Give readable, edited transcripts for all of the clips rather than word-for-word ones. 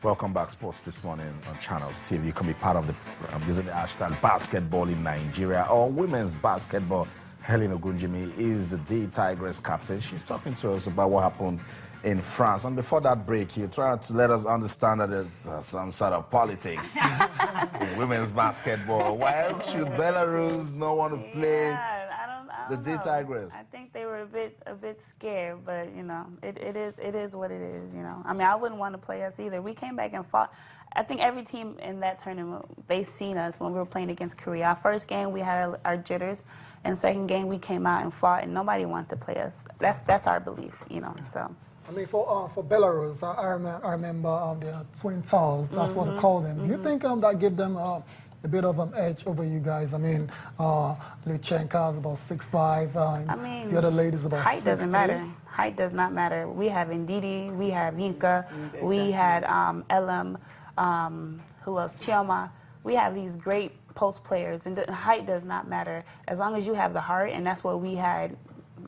Welcome back, Sports This Morning on Channels TV. You can be part of the using the hashtag basketball in Nigeria or women's basketball. Helen Ogunjimi is the D Tigress captain. She's talking to us about what happened in France. And before that break, you tried to let us understand that there's some sort of politics in women's basketball. Why should Belarus not want to play the D Tigress? I think they were a bit scared, but you know, it is what it is. You know, I mean, I wouldn't want to play us either. We came back and fought. I think every team in that tournament, they seen us when we were playing against Korea. Our first game, we had our jitters, and second game, we came out and fought, and nobody wanted to play us. That's our belief, you know. So. I mean, for Belarus, I remember the Twin Towers. That's what they call them. Do you think that gave them a bit of an edge over you guys? I mean, Luchenko is about 6'5". I mean, the other ladies about 6'8". Height doesn't matter. Height does not matter. We have Ndidi, we have Yinka, we had Elam, who else? Chioma. We have these great post players, and the height does not matter. As long as you have the heart, and that's what we had,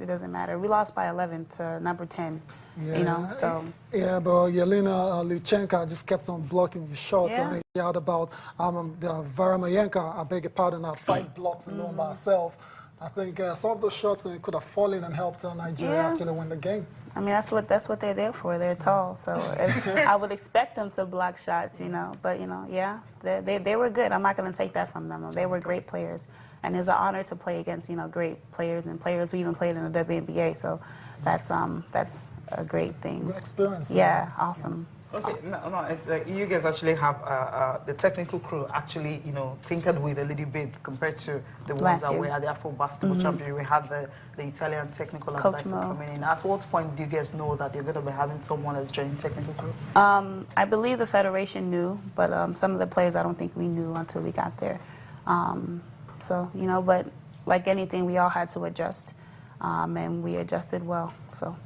it doesn't matter. We lost by 11 to number 10. Yeah, you know, so. Yeah, but Yelena Luchenko just kept on blocking your shots. Yeah. I mean, she had about the Varamayenko, I beg your pardon, had 5 blocks alone by herself. I think some of those shots could have fallen and helped Nigeria actually win the game. I mean, that's what they're there for. They're tall, so I would expect them to block shots, you know. But you know, yeah, they were good. I'm not going to take that from them. They were great players, and it's an honor to play against great players and players who even played in the WNBA. So that's a great thing. Good experience. Yeah, awesome. Okay, no, it's like you guys actually have the technical crew actually, tinkered with a little bit compared to the ones that were at the Afro Basketball Championship. We had the Italian technical advisor coming in. At what point do you guys know that you're going to be having someone as joining technical crew? I believe the federation knew, but some of the players I don't think we knew until we got there. So, but like anything, we all had to adjust, and we adjusted well. So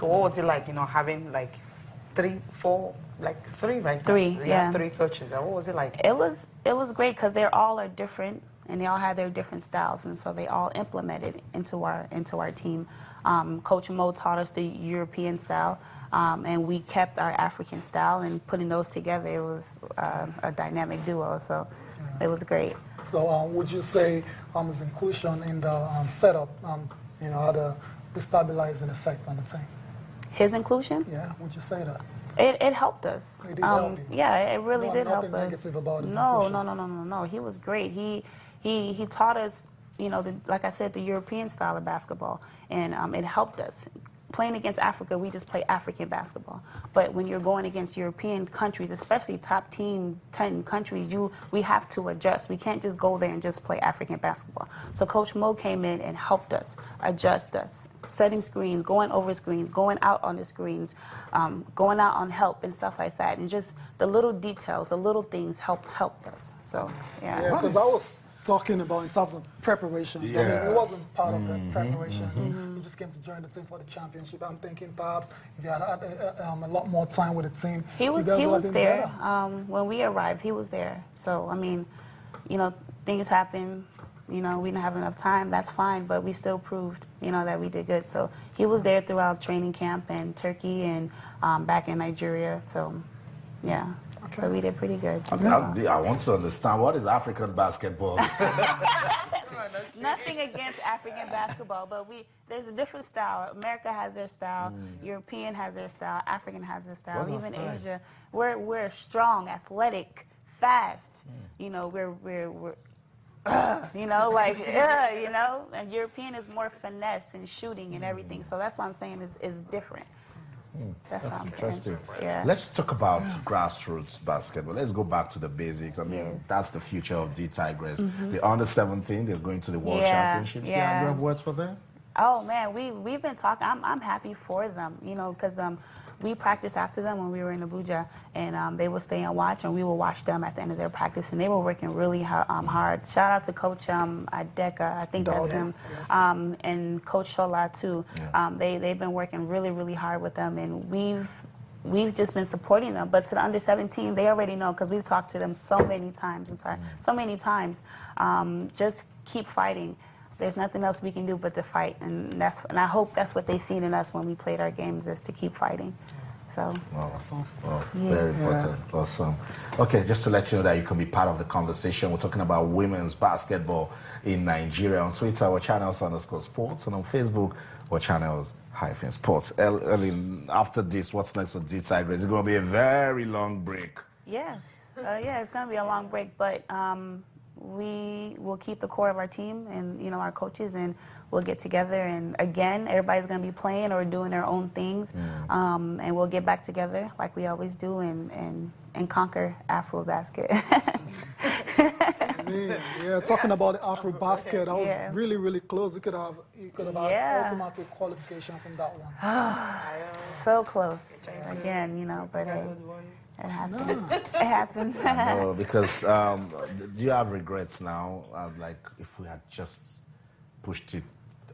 what was it like, having like 3, 4, like 3, right? 3, yeah. 3 coaches. What was it like? It was great because they all are different, and they all have their different styles, and so they all implemented into our team. Coach Mo taught us the European style, and we kept our African style, and putting those together, it was a dynamic duo. So it was great. So would you say his inclusion in the setup, had a destabilizing effect on the team? His inclusion? Yeah, would you say that? It helped us. It did help you? Yeah, it really did help us. Nothing negative about his No. inclusion? He was great. He taught us, like I said, the European style of basketball, and it helped us. Playing against Africa, we just play African basketball. But when you're going against European countries, especially top 10 countries, we have to adjust. We can't just go there and just play African basketball. So Coach Mo came in and helped us, adjust us, setting screens, going over screens, going out on the screens, going out on help and stuff like that. And just the little details, the little things helped us. So, yeah. Yeah, because I was talking about in terms of preparations. Yeah. I mean, it wasn't part of the preparations. He just came to join the team for the championship. I'm thinking perhaps if you had a lot more time with the team. He was there. When we arrived, he was there. So, I mean, things happen. We didn't have enough time. That's fine, but we still proved, that we did good. So he was there throughout training camp in Turkey and back in Nigeria. So, yeah. Okay. So we did pretty good. Okay. I want to understand, what is African basketball? Nothing against African basketball, but there's a different style. America has their style, European has their style, African has their style, even Asia. We're strong, athletic, fast. We're and European is more finesse and shooting and everything. So that's what I'm saying is different. That's interesting. Yeah. Let's talk about grassroots basketball. Let's go back to the basics. I mean, that's the future of the Tigress. The under-17, they're going to the World Championships. Yeah. Do you have words for them? Oh man, we've been talking. I'm happy for them, because we practiced after them when we were in Abuja, and they would stay and watch, and we would watch them at the end of their practice, and they were working really hard. Shout out to Coach Adeka, I think that's him, and Coach Shola too. Yeah. They've been working really, really hard with them, and we've just been supporting them. But to the under-17, they already know because we've talked to them so many times. Just keep fighting. There's nothing else we can do but to fight, and I hope that's what they seen in us when we played our games, is to keep fighting. So, Awesome. Well, very important. Awesome. Okay, just to let you know that you can be part of the conversation. We're talking about women's basketball in Nigeria. On Twitter, we're channels_sports, and on Facebook, we're channels-sports. After this, what's next for D Tigers? It's going to be a very long break. Yeah. It's going to be a long break, but we will keep the core of our team and, you know, our coaches, and we'll get together, and again, everybody's going to be playing or doing their own things, and we'll get back together like we always do and conquer Afro basket. Yeah, talking about the Afro basket, I was really, really close. You could have had automatic qualification from that one. So close. Again, you know, but hey, it happens. It happens. No, because do you have regrets now? Like, if we had just pushed it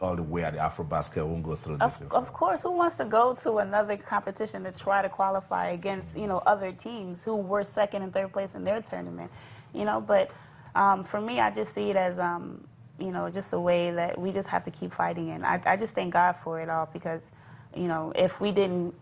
all the way at the Afro basket, we won't go through this. Of course, who wants to go to another competition to try to qualify against, you know, other teams who were second and third place in their tournament, you know? But for me, I just see it as, you know, just a way that we just have to keep fighting, and I just thank God for it all, because, you know, if we didn't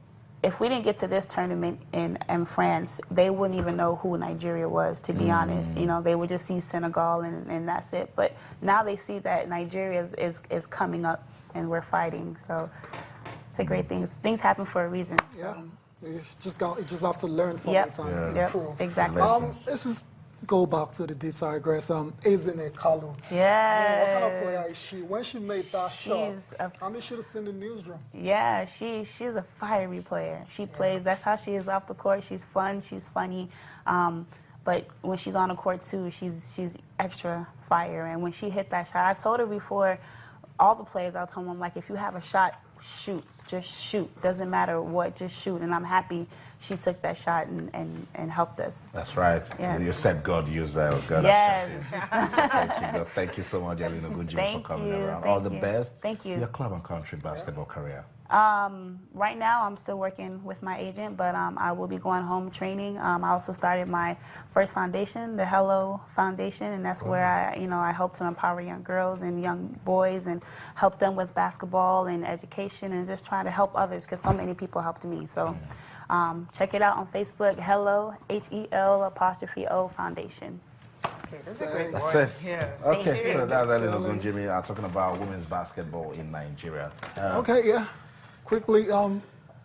get to this tournament in France, they wouldn't even know who Nigeria was, to be honest. You know, they would just see Senegal and that's it. But now they see that Nigeria is coming up and we're fighting. So it's a great thing. Things happen for a reason. Yeah, so. you just have to learn from it and improve. Exactly. Let's just go back to the D Tigers. Ezine Kalu. Yes. What kind of player is she? When she made that shot, I should have seen the newsroom. Yeah, she's a fiery player. She plays. That's how she is off the court. She's fun. She's funny. But when she's on the court too, she's extra fire. And when she hit that shot, I told her before, all the players, I told them, like, if you have a shot, shoot. Just shoot. Doesn't matter what, just shoot. And I'm happy she took that shot and helped us. That's right. Yes. You said God used that. God thank you, God. Thank you so much, Elena Gunjimi, for coming around. All the best. Thank you. Your club and country basketball career. Right now, I'm still working with my agent, but I will be going home training. I also started my first foundation, the Hello Foundation, and that's where I help to empower young girls and young boys and help them with basketball and education and just try to help others, because so many people helped me. So check it out on Facebook, Hello, HEL''O Foundation. Okay, that's a great That's word. it. Yeah. Okay, so that's Elena Gunjimi talking about women's basketball in Nigeria. Quickly,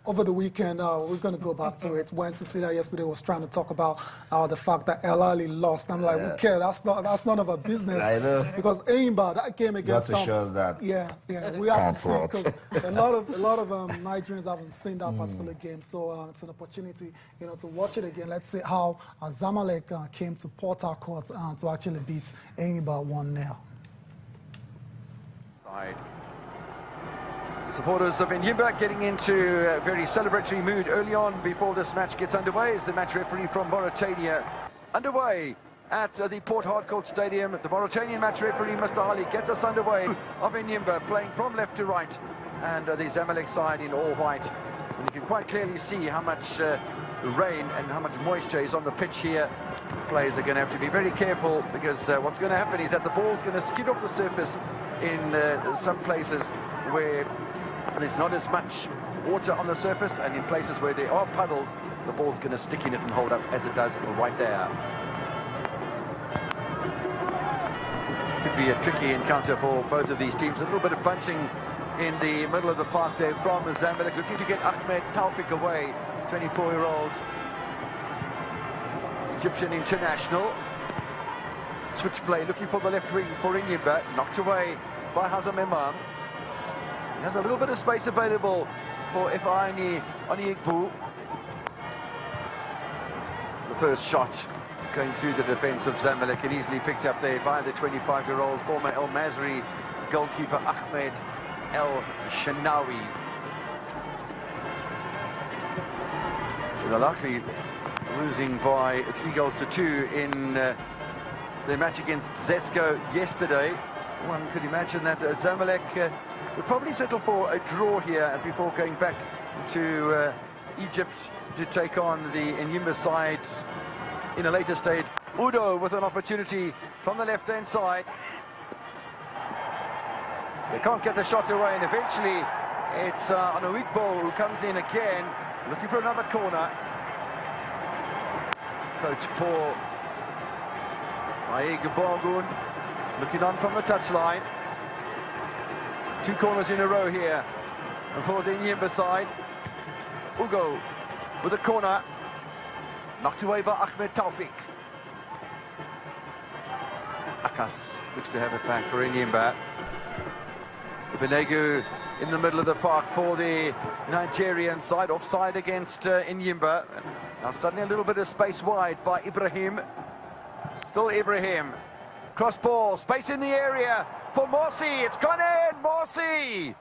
over the weekend, we're going to go back to it. When Cecilia yesterday was trying to talk about the fact that El Ali lost, I'm like, okay, that's none of our business. I know. Because Aimba, that game against them, shows that. Yeah, we haven't seen, because a lot of Nigerians haven't seen that particular game. So it's an opportunity, to watch it again. Let's see how Zamalek came to Port Harcourt to actually beat Aimba 1-0. Supporters of Enyimba getting into a very celebratory mood early on before this match gets underway, as the match referee from Mauritania underway at the Port Harcourt Stadium. The Mauritanian match referee, Mr. Ali, gets us underway of Enyimba playing from left to right, and the Zamalek side in all white. And you can quite clearly see how much rain and how much moisture is on the pitch here. Players are going to have to be very careful, because what's going to happen is that the ball's going to skid off the surface in some places where there's not as much water on the surface, and in places where there are puddles, the ball's going to stick in it and hold up, as it does right there. Could be a tricky encounter for both of these teams. A little bit of bunching in the middle of the park there from Zamalek, looking to get Ahmed Taufik away, 24-year-old Egyptian international. Switch play, looking for the left wing for Enyimba, knocked away by Hazem Imam. He has a little bit of space available for Ifeanyi Onyekbu. The first shot going through the defense of Zamalek and easily picked up there by the 25-year-old former El Masri goalkeeper Ahmed El Shanawi. The Al-Ahly losing by 3-2 in their match against Zesco yesterday. One could imagine that Zamalek would probably settle for a draw here before going back to Egypt to take on the Enyimba side in a later stage. Udo with an opportunity from the left-hand side. They can't get the shot away, and eventually it's Onowikbo who comes in again Looking for another corner. Coach Paul Aigabongun looking on from the touchline. 2 corners in a row here for the Nyimba side. Ugo with a corner. Knocked away by Ahmed Taufik. Akas looks to have it back for Nyimba. Benegu in the middle of the park for the Nigerian side, offside against Nyimba. Now suddenly a little bit of space wide by Ibrahim. Still Ibrahim. Cross ball, space in the area for Morsi. It's gone in, Morsi!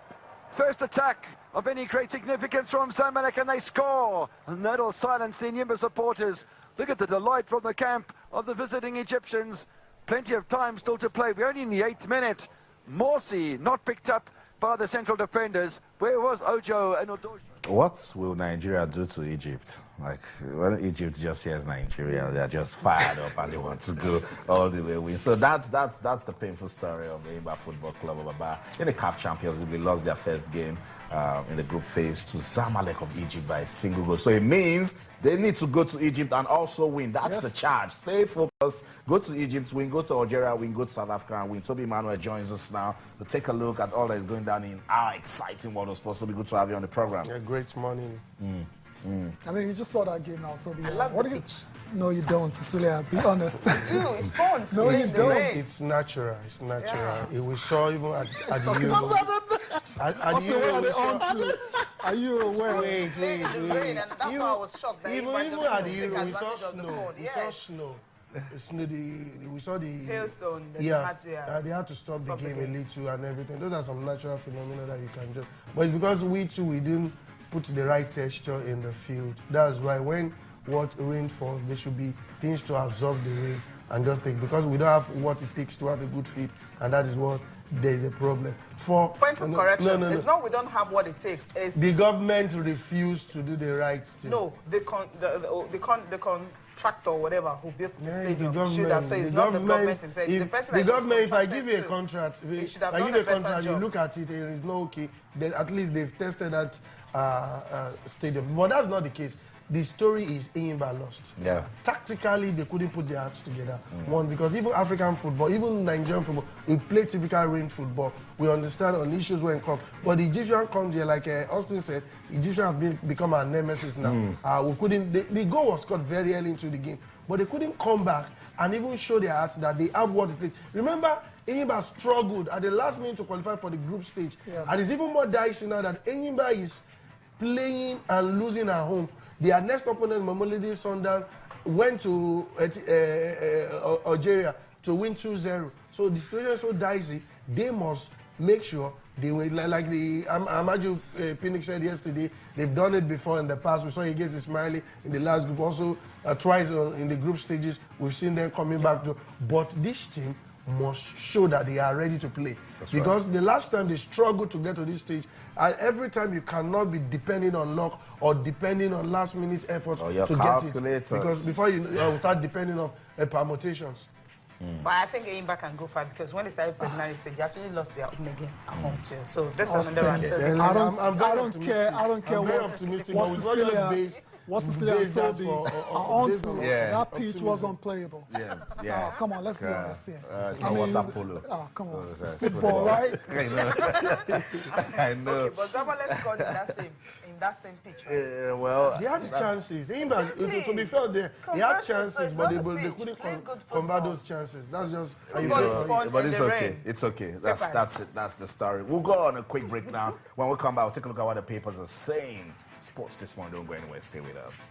First attack of any great significance from Zamalek, and they score. And that'll silence the Nyimba supporters. Look at the delight from the camp of the visiting Egyptians. Plenty of time still to play. We're only in the 8th minute. Morsi not picked up by the central defenders. Where was Ojo and Odoji? What will Nigeria do to Egypt? Like, when Egypt just hears Nigeria, they're just fired up and they want to go all the way win. So that's the painful story of the Imba Football Club of Aba. In the CAF Champions League, they lost their first game in the group phase to Zamalek of Egypt by a single goal. So it means they need to go to Egypt and also win. That's the charge. Stay focused. Go to Egypt, win. Go to Algeria, win. Go to South Africa, and win. Toby Emmanuel joins us now to take a look at all that is going down in our exciting world of sports. So it'll be good to have you on the program. Yeah, great morning. I mean, you just saw that game now, Toby. I love the pitch. No, you don't, Cecilia. Be honest. I do. It's fun. No, you don't. It's natural. It's natural. Yeah. We saw even at the Euro. Are you aware? Wait. And that's why I was shocked that Even at the Euro, we saw snow. We saw snow. We saw the hailstone. They had to stop the game a little and everything. Those are some natural phenomena that you can do. But it's because we didn't put the right texture in the field. That's why when rain falls, there should be things to absorb the rain and just take, because we don't have what it takes to have a good field, and that is what there is a problem. Point of correction. No. It's not we don't have what it takes. It's the government refused to do the right thing. No, the contractor or whatever who built the stadium should have said it's not the government himself. The government, if I give you a contract, you look at it and it's not okay, then at least they've tested that stadium. But that's not the case. The story is Enyimba lost. Yeah. Tactically, they couldn't put their hearts together. One, because even African football, even Nigerian football, we play typical rain football. We understand on issues when it comes. But the Egyptian comes here, like Austin said, Egyptians have become our nemesis now. We couldn't. The goal was scored very early into the game, but they couldn't come back and even show their hearts that they have what it takes. Remember, Enyimba struggled at the last minute to qualify for the group stage. Yes. And it's even more dicey now that Enyimba is playing and losing at home. Their next opponent, Mamelodi Sundowns, went to Algeria to win 2-0. So the situation is so dicey. They must make sure they will, like the Amaju Pinnick said yesterday, they've done it before in the past. We saw against Ismaili in the last group, also twice in the group stages. We've seen them coming back to. But this team must show that they are ready to play. That's because right. The last time they struggled to get to this stage, and every time you cannot be depending on luck or depending on last-minute efforts to get it. Because before you start depending on permutations. But I think Enyimba can go far, because when they started preliminary stage, they actually lost their own game at home too. So this is another answer. I don't care. I'm very optimistic. What's Cecilia told me? That pitch was unplayable. Yeah. Come on, let's be honest here. It's not water polo. Come on. It's football, right? I know. Okay, but Zamalek scored in that same pitch, right? Well, they had chances. To be fair, they had chances, but they couldn't convert those chances. That's just how you do it. But it's okay. It's okay. That's it. That's the story. We'll go on a quick break now. When we come back, we'll take a look at what the papers are saying. Sports this morning, don't go anywhere. Stay with us.